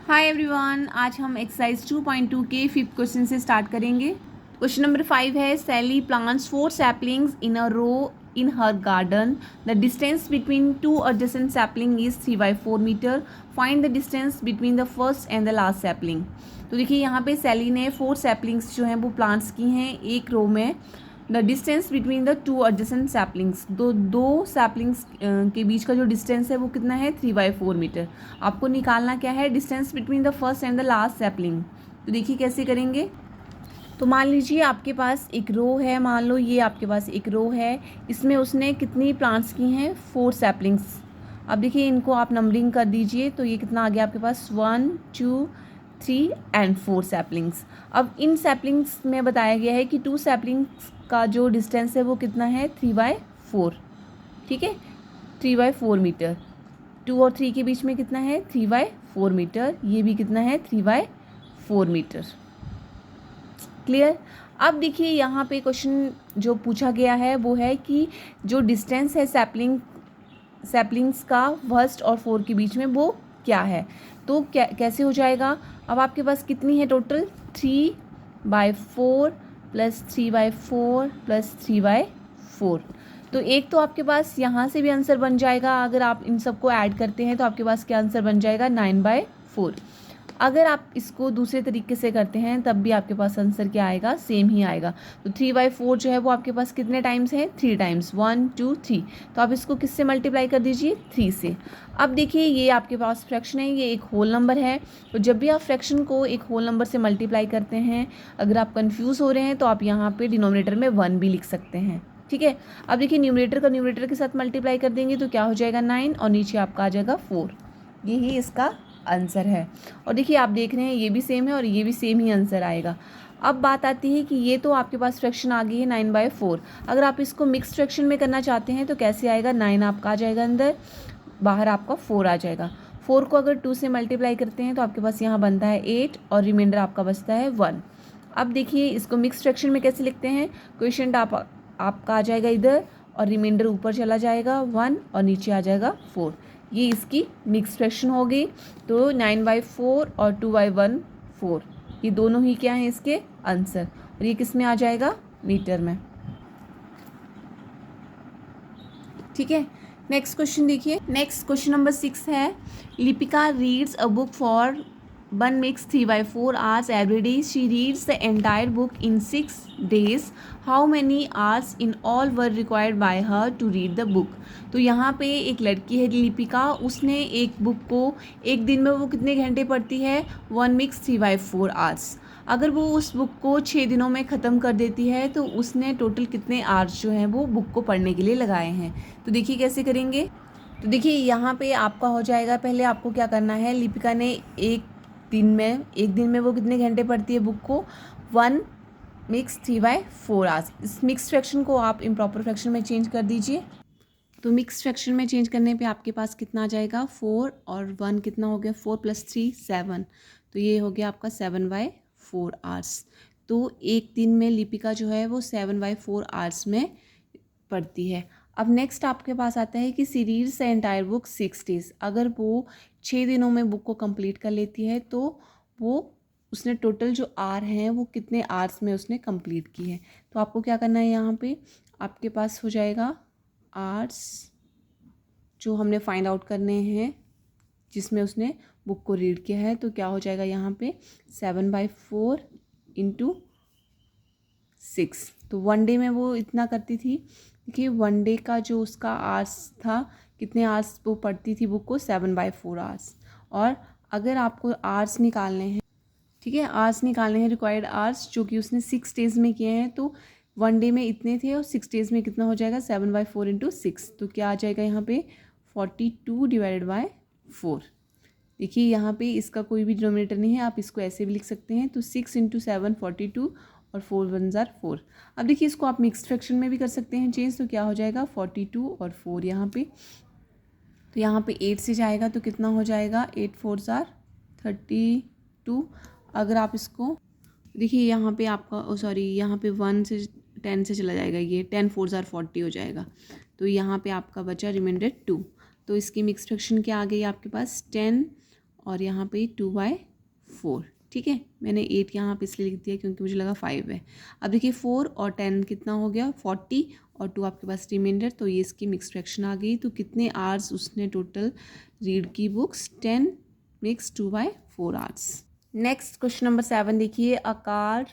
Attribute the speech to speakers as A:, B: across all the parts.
A: Hi everyone, आज हम exercise 2.2 के फिफ्थ क्वेश्चन से स्टार्ट करेंगे। क्वेश्चन नंबर 5 है, Sally plants 4 saplings in a row in her garden. The distance between two adjacent sapling is 3/4 metre. Find the distance between the first and the last sapling. तो देखिए यहाँ पे सैली ने 4 saplings जो हैं वो प्लांट्स की हैं एक रो में। The distance between the two adjacent saplings, दो सैपलिंग्स के बीच का जो डिस्टेंस है वो कितना है 3/4 मीटर। आपको निकालना क्या है, distance between the first and the last sapling. तो देखिए कैसे करेंगे। तो मान लीजिए आपके पास एक रो है, मान लो ये आपके पास एक रो है, इसमें उसने कितनी प्लांट्स की हैं 4 सैपलिंग्स। अब देखिए इनको आप नंबरिंग कर दीजिए, तो ये कितना आ गया आपके पास 1 2 3 एंड 4 सैपलिंग्स। अब इन सैपलिंग्स में बताया गया है कि 2 सैपलिंग्स का जो डिस्टेंस है वो कितना है 3/4। ठीक है, 3/4 मीटर। 2 और 3 के बीच में कितना है 3/4 मीटर। ये भी कितना है 3/4 मीटर। क्लियर। अब देखिए यहाँ पे क्वेश्चन जो पूछा गया है वो है कि जो डिस्टेंस है सैपलिंग्स का फर्स्ट और 4 के बीच में वो क्या है। तो क्या कैसे हो जाएगा। अब आपके पास कितनी है टोटल 3/4 प्लस 3/4 प्लस 3/4। तो एक तो आपके पास यहाँ से भी आंसर बन जाएगा, अगर आप इन सबको ऐड करते हैं तो आपके पास क्या आंसर बन जाएगा 9/4। अगर आप इसको दूसरे तरीके से करते हैं तब भी आपके पास आंसर क्या आएगा, सेम ही आएगा। तो 3/4 जो है वो आपके पास कितने टाइम्स है 3 टाइम्स, 1 2 3। तो आप इसको किससे मल्टीप्लाई कर दीजिए 3 से। अब देखिए ये आपके पास फ्रैक्शन है, ये एक होल नंबर है। तो जब भी आप फ्रैक्शन को एक होल नंबर से मल्टीप्लाई करते हैं, अगर आप कन्फ्यूज़ हो रहे हैं तो आप यहाँ पे डिनोमिनेटर में 1 भी लिख सकते हैं। ठीक है। अब देखिए न्यूमरेटर का न्यूमरेटर के साथ मल्टीप्लाई कर देंगे तो क्या हो जाएगा 9 और नीचे आपका आ जाएगा 4। यही इसका आंसर है। और देखिए आप देख रहे हैं ये भी सेम है और ये भी सेम ही आंसर आएगा। अब बात आती है कि ये तो आपके पास फ्रैक्शन आ गई है 9/4। अगर आप इसको मिक्स फ्रैक्शन में करना चाहते हैं तो कैसे आएगा, 9 आपका आ जाएगा अंदर, बाहर आपका 4 आ जाएगा। 4 को अगर 2 से मल्टीप्लाई करते हैं तो आपके पास यहाँ बनता है 8 और रिमाइंडर आपका बचता है 1। अब देखिए इसको मिक्स फ्रैक्शन में कैसे लिखते हैं, क्वेश्चन आपका आ जाएगा इधर और रिमाइंडर ऊपर चला जाएगा 1 और नीचे आ जाएगा 4। ये इसकी मिक्स फ्रैक्शन हो गई। तो 9/4 और 2/1 4, ये दोनों ही क्या हैं इसके आंसर। और ये किस में आ जाएगा, मीटर में। ठीक है। नेक्स्ट क्वेश्चन देखिए। नेक्स्ट क्वेश्चन नंबर 6 है, Lipika reads a book for 1 makes 3/4 hours every day. She reads the entire book in 6 days. How many hours in all were required by her to read the book? तो यहाँ पे एक लड़की है लिपिका, उसने एक book को एक दिन में वो कितने घंटे पढ़ती है 1 makes 3/4 hours। अगर वो उस बुक को 6 दिनों में ख़त्म कर देती है तो उसने टोटल कितने आवर्स जो हैं वो बुक को पढ़ने के लिए लगाए हैं। तो देखिए कैसे करेंगे। तो देखिए यहाँ पे आपका हो जाएगा, पहले आपको क्या करना है, लिपिका ने एक दिन में वो कितने घंटे पढ़ती है बुक को 1 makes 3/4 hours। इस मिक्स फ्रैक्शन को आप इम्प्रॉपर फ्रैक्शन में चेंज कर दीजिए। तो मिक्स फ्रैक्शन में चेंज करने पे आपके पास कितना आ जाएगा 4 और 1 कितना हो गया 4 + 3 7। तो ये हो गया आपका 7/4 hours। तो एक दिन में लिपिका जो है वो 7/4 hours में पढ़ती है। अब नेक्स्ट आपके पास आता है कि सीरीज से एंटायर बुक 6 days। अगर वो 6 दिनों में बुक को कंप्लीट कर लेती है तो वो उसने टोटल जो आर हैं वो कितने आवर्स में उसने कंप्लीट की है। तो आपको क्या करना है, यहाँ पे आपके पास हो जाएगा आवर्स जो हमने फाइंड आउट करने हैं जिसमें उसने बुक को रीड किया है। तो क्या हो जाएगा यहाँ पे 7/4 × 6। तो 1 डे में वो इतना करती थी कि 1 डे का जो उसका आवर्स था, कितने आवर्स वो पढ़ती थी बुक को 7/4 hours। और अगर आपको आवर्स निकालने हैं, ठीक है, आवर्स निकालने हैं रिक्वायर्ड आवर्स जो कि उसने 6 days में किए हैं, तो 1 डे में इतने थे और 6 days में कितना हो जाएगा 7/4 × 6। तो क्या आ जाएगा यहाँ पे 42/4। देखिए यहाँ पे इसका कोई भी डिनोमिनेटर नहीं है, आप इसको ऐसे भी लिख सकते हैं। तो 6 × 7 42 और 4 1s are 4। अब देखिए इसको आप मिक्स फ्रैक्शन में भी कर सकते हैं चेंज। तो क्या हो जाएगा 42 और 4 यहाँ पे। तो यहाँ पे 8 से जाएगा तो कितना हो जाएगा 8 4s are 32। अगर आप इसको देखिए यहाँ पे आपका सॉरी यहाँ पे 1 से 10 से चला जाएगा, ये 10 4s are 40 हो जाएगा। तो यहाँ पे आपका बचा रिमाइंडर 2। तो इसकी मिक्स फ्रैक्शन क्या आ गई आपके पास 10 और यहाँ पे 2/4, ठीक है। मैंने 8 यहाँ पे इसलिए लिख दिया क्योंकि मुझे लगा 5 है। अब देखिए 4 और 10 कितना हो गया, 40 और 2 आपके पास रिमाइंडर, तो ये इसकी मिक्स फ्रैक्शन आ गई। तो कितने आवर्स उसने टोटल रीड की books, 10 mix 2/4 hours. Next question number 7 देखिए, a car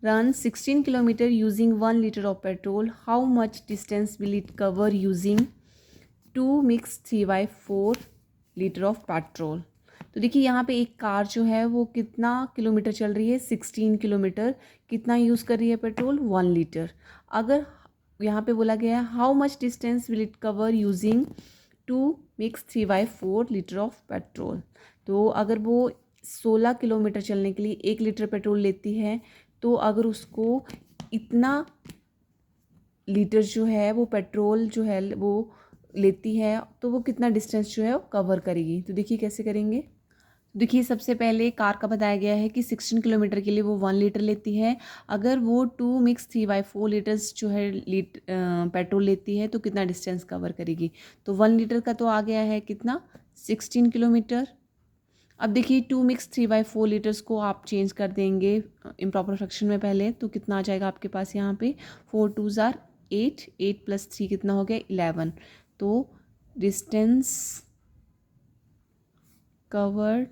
A: run 16 kilometer using 1 liter of petrol. How much distance will it cover using 2 mix 3/4 liter of petrol? तो देखिए यहाँ पे एक कार जो है वो कितना किलोमीटर चल रही है, 16 किलोमीटर। कितना यूज़ कर रही है पेट्रोल, 1 लीटर। अगर यहाँ पे बोला गया है how much distance will it cover using 2 mix 3/4 litre of petrol, तो अगर वो 16 किलोमीटर चलने के लिए 1 लीटर पेट्रोल लेती है, तो अगर उसको इतना लीटर जो है वो पेट्रोल जो है वो लेती है, तो वो कितना डिस्टेंस जो है वो कवर करेगी। तो देखिए कैसे करेंगे। देखिए सबसे पहले कार का बताया गया है कि 16 किलोमीटर के लिए वो 1 लीटर लेती है। अगर वो 2 मिक्स 3/4 लीटर्स जो है पेट्रोल लेती है, तो कितना डिस्टेंस कवर करेगी। तो 1 लीटर का तो आ गया है कितना, 16 किलोमीटर। अब देखिए 2 मिक्स 3/4 लीटर्स को आप चेंज कर देंगे इम्प्रॉपर फ्रैक्शन में पहले, तो कितना आ जाएगा आपके पास यहाँ पे, 4 2 आर 8, 8 + 3 कितना हो गया, 11। तो distance covered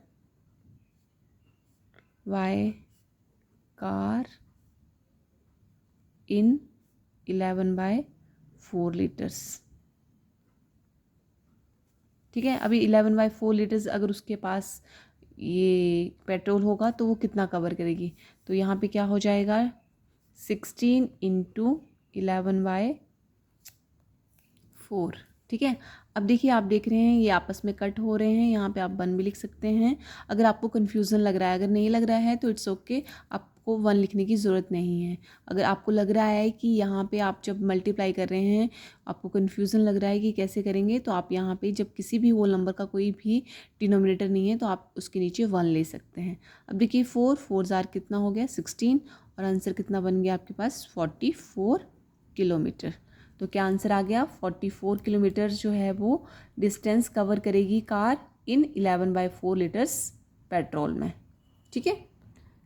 A: by car in 11/4 litres, ठीक है। अभी 11/4 लीटर्स अगर उसके पास ये पेट्रोल होगा तो वो कितना कवर करेगी, तो यहाँ पे क्या हो जाएगा, 16 × 11/4, ठीक है। अब देखिए आप देख रहे हैं ये आपस में कट हो रहे हैं, यहाँ पे आप 1 भी लिख सकते हैं। अगर आपको कन्फ्यूज़न लग रहा है, अगर नहीं लग रहा है तो इट्स ओके, आपको 1 लिखने की ज़रूरत नहीं है। अगर आपको लग रहा है कि यहाँ पे आप जब मल्टीप्लाई कर रहे हैं आपको कन्फ्यूज़न लग रहा है कि कैसे करेंगे, तो आप यहाँ पे जब किसी भी होल नंबर का कोई भी डिनोमिनेटर नहीं है तो आप उसके नीचे 1 ले सकते हैं। अब देखिए 4 4 जार कितना हो गया, 16, और आंसर कितना बन गया आपके पास, 44 किलोमीटर। तो क्या आंसर आ गया, 44 किलोमीटर जो है वो डिस्टेंस कवर करेगी कार इन 11/4 लीटर्स पेट्रोल में, ठीक है।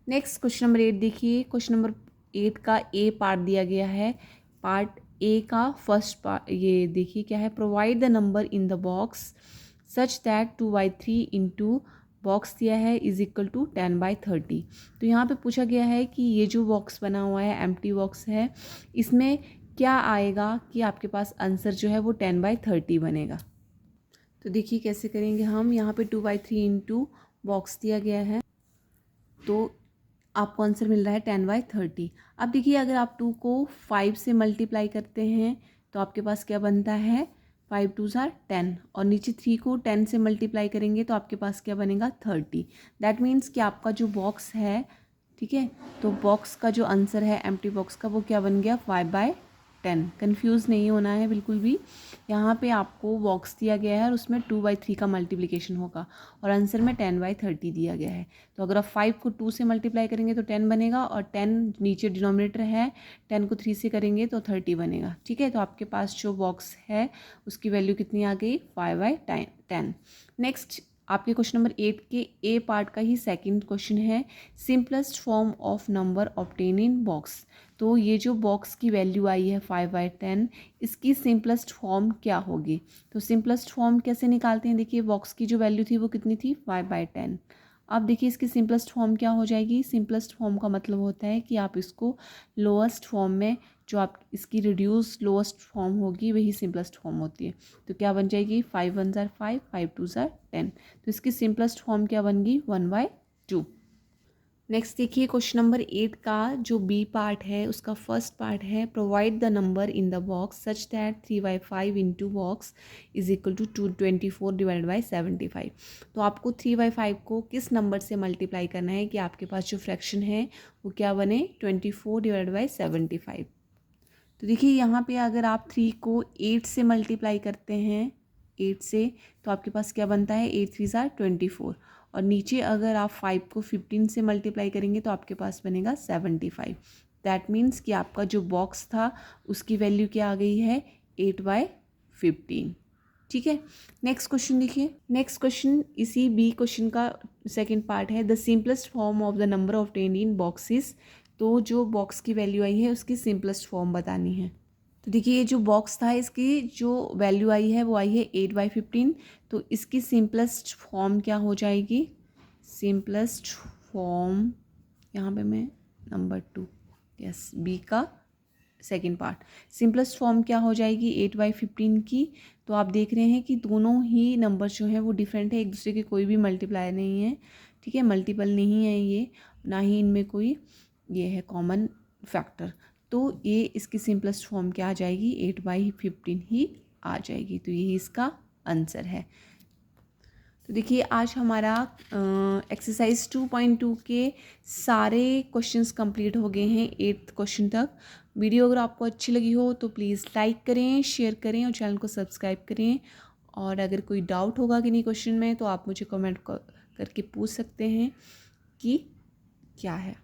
A: नेक्स्ट क्वेश्चन नंबर 8 देखिए, क्वेश्चन नंबर 8 का ए पार्ट दिया गया है। पार्ट ए का फर्स्ट पार्ट ये देखिए क्या है, provide the number in the box such that 2/3 into box दिया है इज इक्वल टू 10/30। तो यहाँ पे पूछा गया है कि ये जो बॉक्स बना हुआ है एम्प्टी बॉक्स है, इसमें क्या आएगा कि आपके पास आंसर जो है वो 10/30 बनेगा। तो देखिए कैसे करेंगे हम, यहाँ पे 2/3 इंटू बॉक्स दिया गया है, तो आपको आंसर मिल रहा है 10/30। अब देखिए अगर आप 2 को 5 से मल्टीप्लाई करते हैं तो आपके पास क्या बनता है, 5 2 आर 10, और नीचे 3 को 10 से मल्टीप्लाई करेंगे तो आपके पास क्या बनेगा, 30। दैट मीन्स कि आपका जो बॉक्स है, ठीक है, तो बॉक्स का जो आंसर है एम्प्टी बॉक्स का वो क्या बन गया, 5/10। कंफ्यूज नहीं होना है बिल्कुल भी। यहाँ पे आपको बॉक्स दिया गया है और उसमें 2/3 का मल्टीप्लिकेशन होगा और आंसर में 10/30 दिया गया है। तो अगर आप 5 को 2 से मल्टीप्लाई करेंगे तो 10 बनेगा, और 10 नीचे डिनोमिनेटर है, 10 को 3 से करेंगे तो 30 बनेगा, ठीक है। तो आपके पास जो बॉक्स है उसकी वैल्यू कितनी आ गई, 5/10। नेक्स्ट आपके क्वेश्चन नंबर 8 के ए पार्ट का ही सेकंड क्वेश्चन है, simplest form of number obtain in box. तो ये जो बॉक्स की वैल्यू आई है 5/10, इसकी सिंपलेस्ट फॉर्म क्या होगी। तो सिंपलेस्ट फॉर्म कैसे निकालते हैं, देखिए बॉक्स की जो वैल्यू थी वो कितनी थी, 5/10। अब देखिए इसकी सिंपलेस्ट फॉर्म क्या हो जाएगी, सिंपलेस्ट फॉर्म का मतलब होता है कि आप इसको लोएस्ट फॉर्म में, जो आप इसकी रिड्यूस लोएस्ट फॉर्म होगी वही सिंपलेस्ट फॉर्म होती है। तो क्या बन जाएगी, 5 1 जार 5, 5 2 जार 10। तो इसकी सिंपलेस्ट फॉर्म क्या बन गई, 1/2। नेक्स्ट देखिए क्वेश्चन नंबर 8 का जो बी पार्ट है उसका फर्स्ट पार्ट है, provide the number in the box such that 3/5 into box is equal to 224/75। तो आपको 3/5 को किस नंबर से मल्टीप्लाई करना है कि आपके पास जो फ्रैक्शन है वो क्या बने, 24/75। तो देखिए यहाँ पे अगर आप 3 को 8 से मल्टीप्लाई करते हैं, 8 से, तो आपके पास क्या बनता है, 8 3 जार 24, और नीचे अगर आप 5 को 15 से मल्टीप्लाई करेंगे तो आपके पास बनेगा 75। दैट मीन्स कि आपका जो बॉक्स था उसकी वैल्यू क्या आ गई है, 8/15। ठीक है। नेक्स्ट क्वेश्चन देखिए। नेक्स्ट क्वेश्चन इसी बी क्वेश्चन का सेकंड पार्ट है, the simplest form of the number obtained in boxes. तो जो बॉक्स की वैल्यू आई है उसकी सिंपलेस्ट फॉर्म बतानी है। तो देखिए ये जो बॉक्स था इसकी जो वैल्यू आई है वो आई है 8/15। तो इसकी सिंपलेस्ट फॉर्म क्या हो जाएगी? सिंपलेस्ट फॉर्म यहाँ पे मैं नंबर 2, यस, बी का सेकेंड पार्ट, सिंपलेस्ट फॉर्म क्या हो जाएगी 8/15 की। तो आप देख रहे हैं कि दोनों ही नंबर जो हैं वो डिफरेंट है, एक दूसरे के कोई भी मल्टीप्लाई नहीं है, ठीक है, मल्टीपल नहीं है ये, ना ही इनमें कोई ये है कॉमन फैक्टर। तो ये इसकी सिंपलेस्ट फॉर्म क्या आ जाएगी? 8/15 ही आ जाएगी। तो यही इसका आंसर है। तो देखिए आज हमारा एक्सरसाइज 2.2 के सारे क्वेश्चंस कंप्लीट हो गए हैं 8th क्वेश्चन तक। वीडियो अगर आपको अच्छी लगी हो तो प्लीज़ लाइक करें, शेयर करें और चैनल को सब्सक्राइब करें। और अगर कोई डाउट होगा कि नहीं क्वेश्चन में तो आप मुझे कमेंट करके पूछ सकते हैं कि क्या है।